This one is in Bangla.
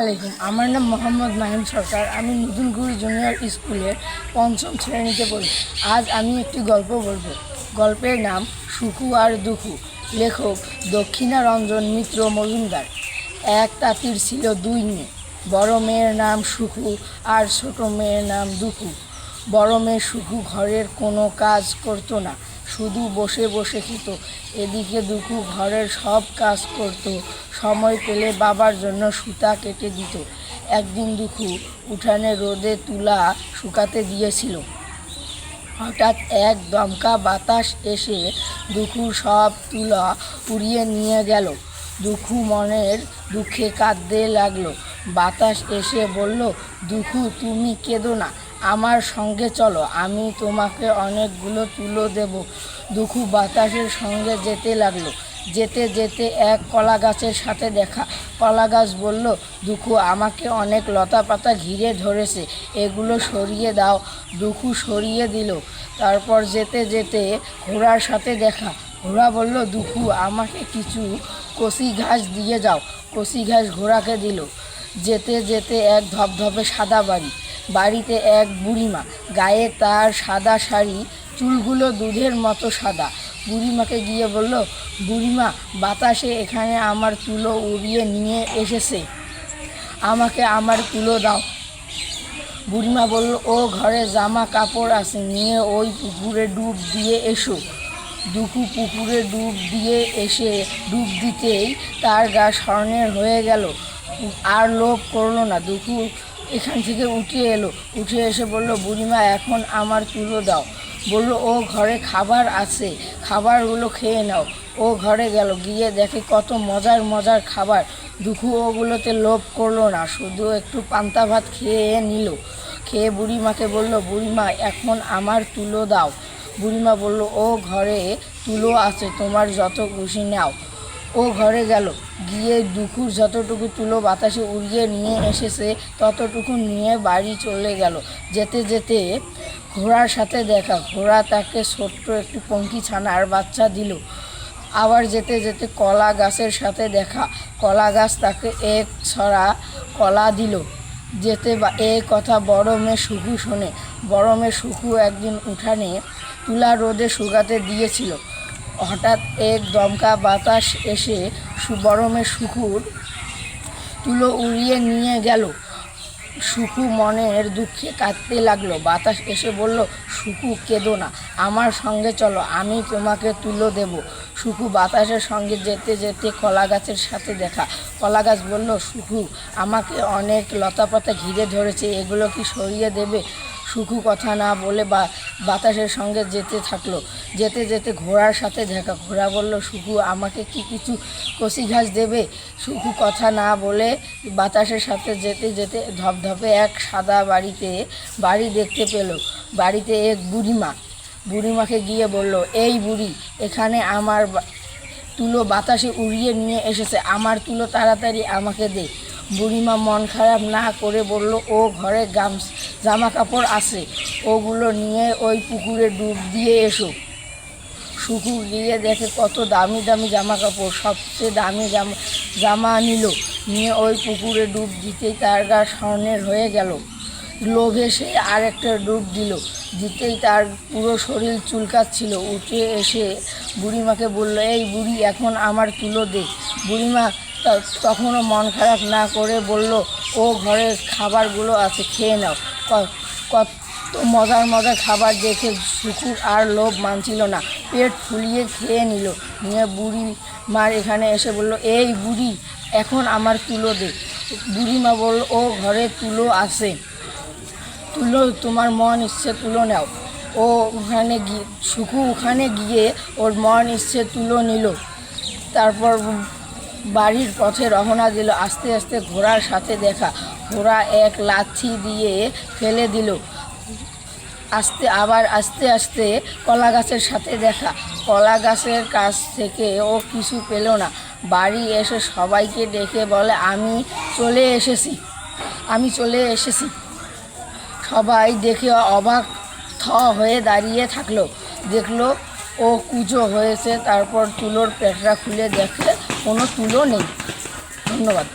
আলাইকুম। আমার নাম মোহাম্মদ মাহিম সরকার। আমি নতুনগুড়ি জুনিয়র স্কুলের পঞ্চম শ্রেণীতে পড়ি। আজ আমি একটি গল্প বলবো। গল্পের নাম সুখু আর দুখু। লেখক দক্ষিণারঞ্জন মিত্র মজুমদার। এক তাঁতির ছিল দুই মেয়ে। বড় মেয়ের নাম সুখু আর ছোট মেয়ের নাম দুখু। বড় মেয়ে সুখু ঘরের কোনো কাজ করতো না, শুধু বসে বসে খেত। এদিকে দুখু ঘরের সব কাজ করত, সময় পেলে বাবার জন্য সুতা কেটে দিত। একদিন দুখু উঠানে রোদে তুলা শুকাতে দিয়েছিল। হঠাৎ এক দমকা বাতাস এসে দুখুর সব তুলা উড়িয়ে নিয়ে গেল। দুখু মনের দুঃখে কাঁদতে লাগলো। বাতাস এসে বলল, দুখু তুমি কেঁদো না, আমার সঙ্গে চলো, আমি তোমাকে অনেকগুলো তুলো দেব। দুখু বাতাসের সঙ্গে যেতে লাগলো। যেতে যেতে এক কলা গাছের সাথে দেখা। কলা গাছ বলল, দুখু আমাকে অনেক লতা পাতা ঘিরে ধরেছে, এগুলো সরিয়ে দাও। দুখু সরিয়ে দিল। তারপর যেতে যেতে ঘোড়ার সাথে দেখা। ঘোড়া বলল, দুখু আমাকে কিছু কচি ঘাস দিয়ে যাও। কচি ঘাস ঘোড়াকে দিল। যেতে যেতে এক ধপধপে সাদা বাড়ি। বাড়িতে এক বুড়িমা, গায়ে তার সাদা শাড়ি, চুলগুলো দুধের মতো সাদা। বুড়িমাকে গিয়ে বলল, বুড়িমা বাতাসে এখানে আমার তুলো উড়িয়ে নিয়ে এসেছে, আমাকে আমার তুলো দাও। বুড়িমা বলল, ও ঘরে জামা কাপড় আছে, নিয়ে ওই পুকুরে ডুব দিয়ে এসো। দুখু পুকুরে ডুব দিয়ে এসে ডুব দিতেই তার গা স্বর্ণের হয়ে গেল। আর লোভ করলো না। দুখু এখান থেকে উঠে এলো। উঠে এসে বলল, বুড়িমা এখন আমার তুলো দাও। বলল, ও ঘরে খাবার আছে, খাবারগুলো খেয়ে নাও। ও ঘরে গেল, গিয়ে দেখে কত মজার মজার খাবার। দুখু ওগুলোতে লোভ করলো না, শুধু একটু পান্তা ভাত খেয়ে নিল। খেয়ে বুড়িমাকে বলল, বুড়িমা এখন আমার তুলো দাও। বুড়িমা বলল, ও ঘরে তুলো আছে, তোমার যত খুশি নাও। ও ঘরে গেল, গিয়ে দুখুর যতটুকু তুলো বাতাসে উড়িয়ে নিয়ে এসেছে ততটুকু নিয়ে বাড়ি চলে গেল। যেতে যেতে ঘোড়ার সাথে দেখা। ঘোড়া তাকে ছোট্ট একটি পঙ্কি ছানার বাচ্চা দিল। আবার যেতে যেতে কলা গাছের সাথে দেখা। কলা গাছ তাকে এক ছড়া কলা দিল। যেতে এই কথা বড় মেয়ে সুখু শোনে। বড় মেয়ে সুখু একদিন উঠানে তুলা রোদে শুকাতে দিয়েছিল। হঠাৎ এক দমকা বাতাস এসে বড় মেয়ে সুখুর তুলো উড়িয়ে নিয়ে গেল। সুখু মনের দুঃখে কাঁদতে লাগলো। বাতাস এসে বলল, সুখু কেঁদো না, আমার সঙ্গে চলো, আমি তোমাকে তুলো দেব। সুখু বাতাসের সঙ্গে যেতে যেতে কলা গাছের সাথে দেখা। কলা গাছ বলল, সুখু আমাকে অনেক লতাপাতা ঘিরে ধরেছে, এগুলো কি সরিয়ে দেবে? সুখু কথা না বলে বাতাসের সঙ্গে যেতে থাকলো। যেতে যেতে ঘোড়ার সাথে দেখা। ঘোড়া বলল, সুখু আমাকে কি কিছু কচি ঘাস দেবে? সুখু কথা না বলে বাতাসের সাথে যেতে যেতে ধপধপে এক সাদা বাড়ি দেখতে পেল। বাড়িতে এক বুড়িমা। বুড়িমাকে গিয়ে বলল, এই বুড়ি, এখানে আমার তুলো বাতাসে উড়িয়ে নিয়ে এসেছে, আমার তুলো তাড়াতাড়ি আমাকে দে। বুড়িমা মন খারাপ না করে বলল, ও ঘরে জামা কাপড় আছে, ওগুলো নিয়ে ওই পুকুরে ডুব দিয়ে এসো। সুখু গিয়ে দেখে কত দামি দামি জামা কাপড়, সবচেয়ে দামি জামা নিয়ে ওই পুকুরে ডুব দিতেই তার গা স্বর্ণের হয়ে গেল। লোভে সে আরেকটা ডুব দিতেই তার পুরো শরীর চুলকাচ্ছিল। উঠে এসে বুড়িমাকে বলল, এই বুড়ি এখন আমার তুলো দে। বুড়িমা তখনও মন খারাপ না করে বলল, ও ঘরের খাবারগুলো আছে, খেয়ে নাও। কত মজার মজার খাবার দেখে সুখুর আর লোভ মানছিল না, পেট ফুলিয়ে খেয়ে নিয়ে বুড়িমার এখানে এসে বলল, এই বুড়ি এখন আমার তুলো দে। বুড়িমা বলল, ও ঘরে তুলো আছে, তুলো তোমার মন ইচ্ছে তুলো নাও। সুখু ওখানে গিয়ে ওর মন ইচ্ছে তুলো নিল। তারপর বাড়ির পথে রওনা দিল। আস্তে আস্তে ঘোড়ার সাথে দেখা। ঘোড়া এক লাথি দিয়ে ফেলে দিল। আস্তে আস্তে কলা গাছের সাথে দেখা। কলা গাছের কাছ থেকে ও কিছু পেল না। বাড়ি এসে সবাইকে ডেকে বলে, আমি চলে এসেছি। সবাই দেখে অবাক হয়ে দাঁড়িয়ে থাকলো। দেখলো ও কুঁজো হয়েছে। তারপর তুলোর পেটরা খুলে দেখে কোনো তুলো নেই। ধন্যবাদ।